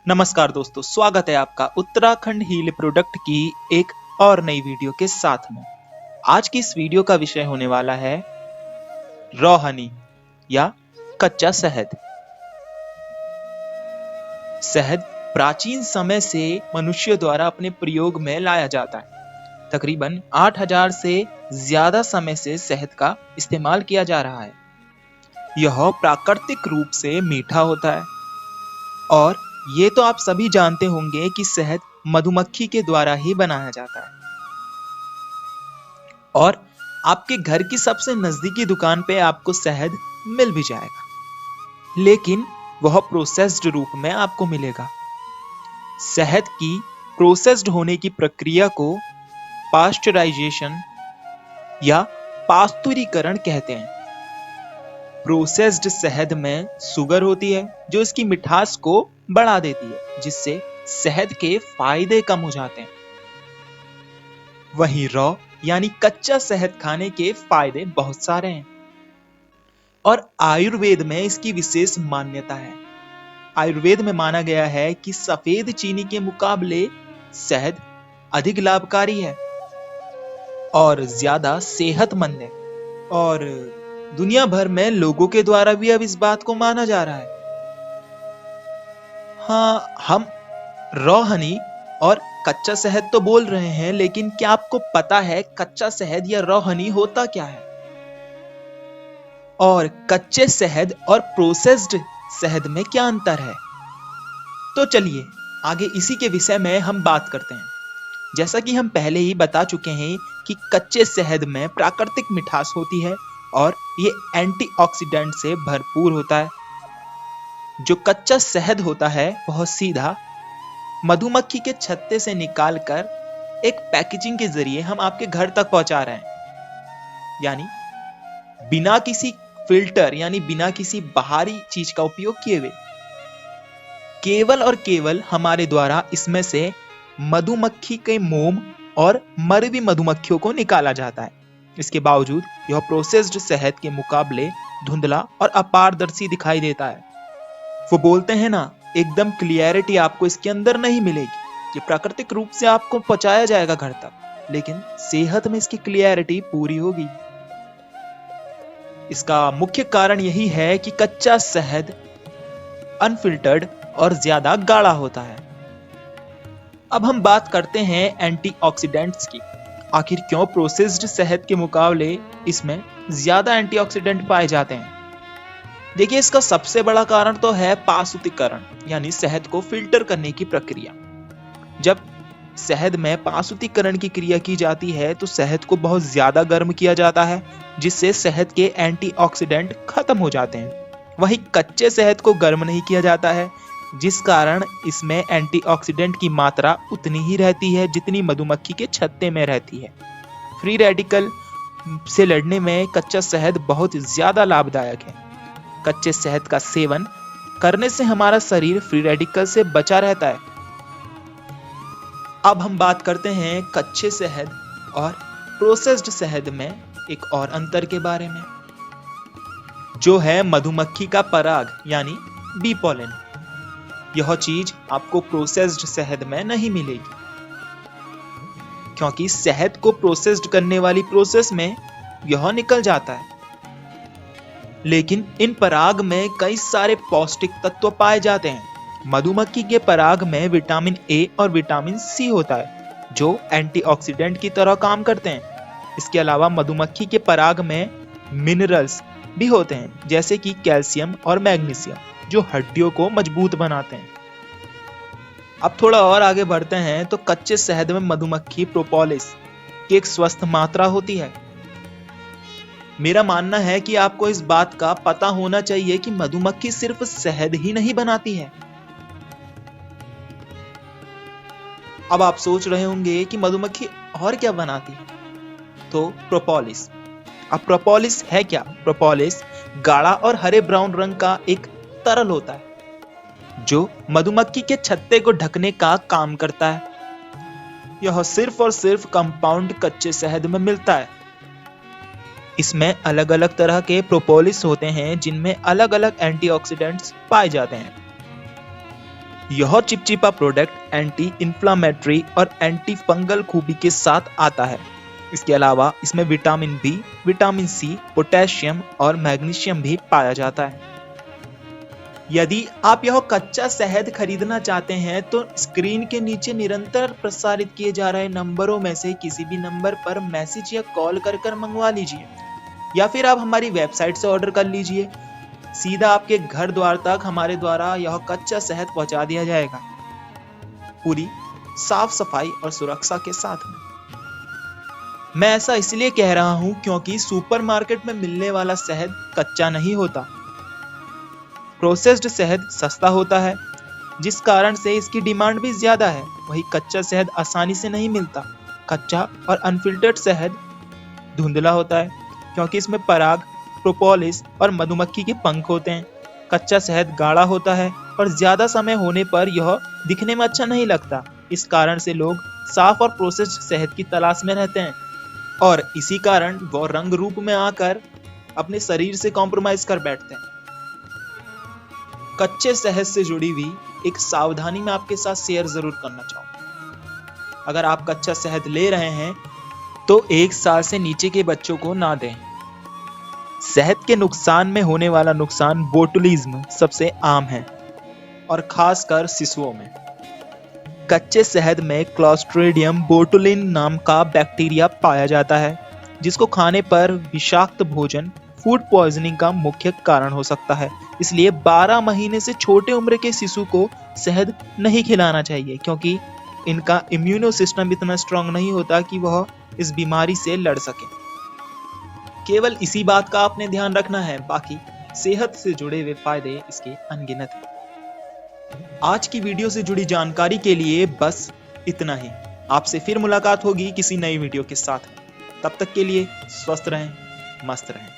नमस्कार दोस्तों, स्वागत है आपका उत्तराखंड हील प्रोडक्ट की एक और नई वीडियो के साथ में। आज की इस वीडियो का विषय होने वाला है रॉ हनी या कच्चा शहद। शहद प्राचीन समय से मनुष्य द्वारा अपने प्रयोग में लाया जाता है। तकरीबन 8000 से ज्यादा समय से शहद का इस्तेमाल किया जा रहा है। यह प्राकृतिक रूप से मीठा होता है और ये तो आप सभी जानते होंगे कि शहद मधुमक्खी के द्वारा ही बनाया जाता है और आपके घर की सबसे नजदीकी दुकान पे आपको शहद मिल भी जाएगा, लेकिन वह प्रोसेस्ड रूप में आपको मिलेगा। शहद की प्रोसेस्ड होने की प्रक्रिया को पास्चराइजेशन या पास्तुरीकरण कहते हैं। प्रोसेस्ड शहद में शुगर होती है जो इसकी मिठास को बढ़ा देती है, जिससे शहद के फायदे कम हो जाते हैं। वहीं रॉ यानी कच्चा शहद खाने के फायदे बहुत सारे हैं और आयुर्वेद में इसकी विशेष मान्यता है। आयुर्वेद में माना गया है कि सफेद चीनी के मुकाबले शहद अधिक लाभकारी है और ज्यादा सेहतमंद है और दुनिया भर में लोगों के द्वारा भी अब इस बात को माना जा रहा है। हाँ, हम रॉ हनी और कच्चा शहद तो बोल रहे हैं, लेकिन क्या आपको पता है कच्चा शहद या रॉ हनी होता क्या है? और कच्चे शहद और प्रोसेस्ड शहद में क्या अंतर है? तो चलिए आगे इसी के विषय में हम बात करते हैं। जैसा कि हम पहले ही बता चुके हैं कि कच्चे शहद में प्राकृतिक मिठास होती है और ये एंटीऑक्सीडेंट से भरपूर होता है। जो कच्चा शहद होता है वह सीधा मधुमक्खी के छत्ते से निकालकर एक पैकेजिंग के जरिए हम आपके घर तक पहुंचा रहे हैं, यानी बिना किसी फिल्टर यानी बिना किसी बाहरी चीज का उपयोग किए हुए। केवल और केवल हमारे द्वारा इसमें से मधुमक्खी के मोम और मरी हुई मधुमक्खियों को निकाला जाता है। इसके बावजूद यह प्रोसेस्ड शहद के मुकाबले धुंधला और अपारदर्शी दिखाई देता है। वो बोलते हैं ना, एकदम क्लियरिटी आपको इसके अंदर नहीं मिलेगी। ये प्राकृतिक रूप से आपको पहुंचाया जाएगा घर तक, लेकिन सेहत में इसकी क्लियरिटी पूरी होगी। इसका मुख्य कारण यही है कि कच्चा शहद अनफिल्टर्ड और ज्यादा गाढ़ा होता है। अब हम बात करते हैं एंटीऑक्सीडेंट्स की। आखिर क्यों प्रोसेस्ड शहद के मुकाबले इसमें ज्यादा एंटीऑक्सीडेंट पाए जाते हैं? देखिए, इसका सबसे बड़ा कारण तो है पासूतीकरण यानी शहद को फिल्टर करने की प्रक्रिया। जब शहद में पासूतीकरण की क्रिया की जाती है तो शहद को बहुत ज्यादा गर्म किया जाता है, जिससे शहद के एंटीऑक्सीडेंट खत्म हो जाते हैं। वहीं कच्चे शहद को गर्म नहीं किया जाता है, जिस कारण इसमें एंटीऑक्सीडेंट की मात्रा उतनी ही रहती है जितनी मधुमक्खी के छत्ते में रहती है। फ्री रेडिकल से लड़ने में कच्चा शहद बहुत ज्यादा लाभदायक है। कच्चे शहद का सेवन करने से हमारा शरीर फ्री रेडिकल से बचा रहता है। अब हम बात करते हैं कच्चे शहद और प्रोसेस्ड शहद में एक और अंतर के बारे में, जो है मधुमक्खी का पराग यानी बी पॉलन। यह चीज आपको प्रोसेस्ड शहद में नहीं मिलेगी, क्योंकि शहद को प्रोसेस्ड करने वाली प्रोसेस में यह निकल जाता है। लेकिन इन पराग में कई सारे पौष्टिक तत्व पाए जाते हैं। मधुमक्खी के पराग में विटामिन ए और विटामिन सी होता है, जो एंटीऑक्सीडेंट की तरह काम करते हैं। इसके अलावा मधुमक्खी के पराग में मिनरल्स भी होते हैं, जैसे कि कैल्शियम और मैग्नीशियम, जो हड्डियों को मजबूत बनाते हैं। अब थोड़ा और आगे बढ़ते हैं तो कच्चे शहद में मधुमक्खी प्रोपोलिस की एक स्वस्थ मात्रा होती है। मेरा मानना है कि आपको इस बात का पता होना चाहिए कि मधुमक्खी सिर्फ शहद ही नहीं बनाती है। अब आप सोच रहे होंगे कि मधुमक्खी और क्या बनाती है, तो प्रोपोलिस। अब प्रोपोलिस है क्या? प्रोपोलिस गाढ़ा और हरे ब्राउन रंग का एक तरल होता है, जो मधुमक्खी के छत्ते को ढकने का काम करता है। यह सिर्फ और सिर्फ कंपाउंड कच्चे शहद में मिलता है। इसमें अलग अलग तरह के प्रोपोलिस होते हैं, जिनमें अलग अलग एंटीऑक्सीडेंट्स पाए जाते हैं। यह चिपचिपा प्रोडक्ट एंटी इन्फ्लामेटरी और एंटी फंगल खूबी के साथ आता है। इसके अलावा इसमें vitamin B, vitamin C, potassium और मैग्नीशियम भी पाया जाता है। यदि आप यह कच्चा शहद खरीदना चाहते हैं तो स्क्रीन के नीचे निरंतर प्रसारित किए जा रहे नंबरों में से किसी भी नंबर पर मैसेज या कॉल कर मंगवा लीजिए, या फिर आप हमारी वेबसाइट से ऑर्डर कर लीजिए। सीधा आपके घर द्वार तक हमारे द्वारा यह कच्चा शहद पहुंचा दिया जाएगा, पूरी साफ सफाई और सुरक्षा के साथ में। मैं ऐसा इसलिए कह रहा हूं क्योंकि सुपरमार्केट में मिलने वाला शहद कच्चा नहीं होता। प्रोसेस्ड शहद सस्ता होता है, जिस कारण से इसकी डिमांड भी ज्यादा है। वही कच्चा शहद आसानी से नहीं मिलता। कच्चा और अनफिल्टर्ड शहद धुंधला होता है क्योंकि इसमें पराग, प्रोपोलिस और मधुमक्खी के पंख होते हैं। कच्चा शहद गाढ़ा होता है और ज्यादा समय होने पर यह दिखने में अच्छा नहीं लगता। इस कारण से लोग साफ और प्रोसेस्ड शहद की तलाश में रहते हैं और इसी कारण वो रंग रूप में आकर अपने शरीर से कॉम्प्रोमाइज कर बैठते हैं। कच्चे शहद से जुड़ी हुई एक सावधानी मैं आपके साथ शेयर जरूर करना चाहूंगा। अगर आप कच्चा शहद ले रहे हैं तो 1 साल से नीचे के बच्चों को ना दें। शहद के नुकसान में होने वाला नुकसान बोटुलिज्म सबसे आम है और खासकर शिशुओं में। कच्चे शहद में क्लोस्ट्रीडियम बोटुलिन नाम का बैक्टीरिया पाया जाता है, जिसको खाने पर विषाक्त भोजन फूड पॉइजनिंग का मुख्य कारण हो सकता है। इसलिए 12 महीने से छोटे उम्र के शिशु को शहद नहीं खिलाना चाहिए, क्योंकि इनका इम्यूनो सिस्टम इतना स्ट्रांग नहीं होता कि वह इस बीमारी से लड़ सके। केवल इसी बात का आपने ध्यान रखना है, बाकी सेहत से जुड़े हुए फायदे इसके अनगिनत हैं। आज की वीडियो से जुड़ी जानकारी के लिए बस इतना ही। आपसे फिर मुलाकात होगी किसी नई वीडियो के साथ। तब तक के लिए स्वस्थ रहें, मस्त रहें।